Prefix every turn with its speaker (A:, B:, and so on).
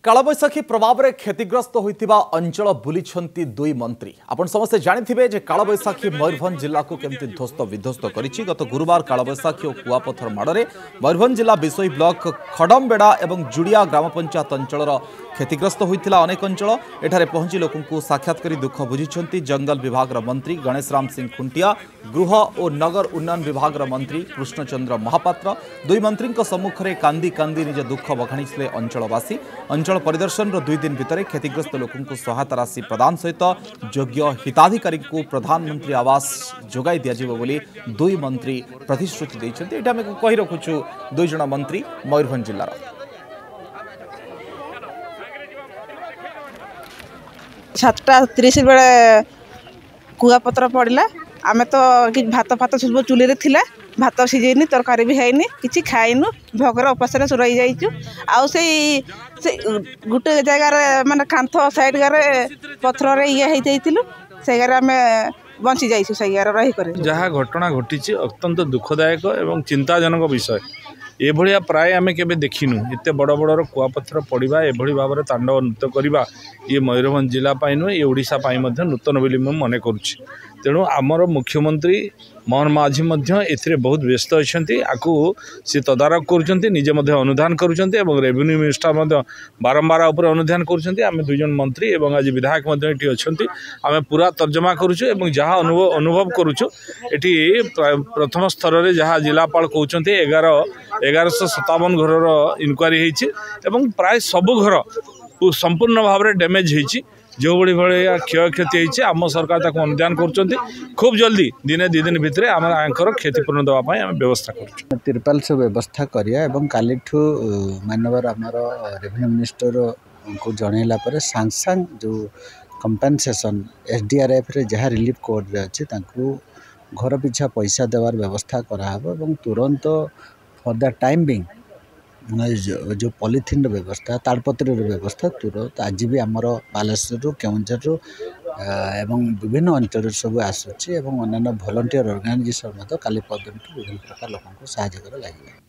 A: कालबैशाखी प्रभाव में क्षतिग्रस्त होता अंचल बुली दुई मंत्री आपण समस्ते जानिथिबे जे कालबैशाखी मयूरभंज जिला को केमती ध्वस्त विध्वस्त करिछि। गत गुरुवार कालबैशाखी और कुआपथर माड़े मयूरभंज जिला बिसोई ब्लॉक खडमबेड़ा और जुड़िया ग्राम पंचायत अंचल क्षतिग्रस्त होता अनेक अंचल एठारे पहुंची लोकंकु साक्षात करी दुख बुझिछंती जंगल विभाग मंत्री गणेश राम सिंह खुंटिया, गृह और नगर उन्नयन विभाग मंत्री कृष्णचंद्र महापात्र। दुई मंत्री सम्मुख में कांदी कांदी निज दुख बखाणीले अंचलवासी। अंचल परिदर्शन दुई दिन भितर क्षतिग्रस्त लोकंकु सहायता राशि प्रदान सहित योग्य हिताधिकारी को प्रधानमंत्री आवास जोगाई दियाजिबो बोली दुई मंत्री प्रतिश्रुति दैछन्ति। एटा आमे कहि रखुछु दुई जण मंत्री मयूरभंज जिल्लार
B: 7:30 बेले कुआपत्र पड़ा आमे तो कि भात फात सब चुली रे थिला भात सीझेनी तरकारी भी हैनी किछि खाइनु भगर उपास रही जाइछु। आउ से गुटे जगार माने कांथ साइड गारे पथर रे ये हे जाइतिलु से गारे आमे बंची जाइछु। से गारे रही करे
C: जहा घटना घटिछि अत्यंत दुखदायक एवं चिंताजनक विषय। एभलिया प्राय आमे केबे देखिनु एते बड़ बड़ कुआपथर पड़िबा एभली भाव में तांडव नृत्य करवा ये मयूरभंज जिला पाई नुहे ये ओडिशा पाई मध्य नूतन बोली मैं मन करुच्ची। तेणु आमर मुख्यमंत्री मोहन माझी एथिरे बहुत व्यस्त अच्छी आपको सी तदारख करुँचे अनुधान करुँचे रेवेन्यू मिनिस्टर बारंबार उपर अनुधान करुँचे। आम दुई जन मंत्री और आज विधायक अच्छी आम पूरा तर्जमा करुचु जहाँ अनुभव करुचु। एटी प्रथम स्तर में जहाँ जिलापाल कहते 1157 घर इनक्वारी होती प्राय सबू घर संपूर्ण भाव में डैमेज होती जो भाया क्षय क्षति होती आम सरकार ताको अनुदान कर खूब जल्दी दिने दी दिन भितर आम क्षतिपूर्ण देवाई आम व्यवस्था कर
D: तिरपाल से व्यवस्था करिया एवं काली मानवर आमर रेवेन्यू मिनिस्टर को जनइला सांग सांग जो कंपेनसेशन SDRF रे जहाँ रिलीफ कोड रे अच्छे घर पिछा पैसा देवार व्यवस्था कराहब तुरंत फॉर द टाइम बिंग जो पॉलिथिन व्यवस्था ताड़पत्र व्यवस्था तुरंत आज भी आमर बालेश्वर केउंझर एवं विभिन्न अंचल सब आसूची अन्य वॉलंटियर ऑर्गेनाइजेशन काली पदन विभिन्न प्रकार लोक साहय लगे।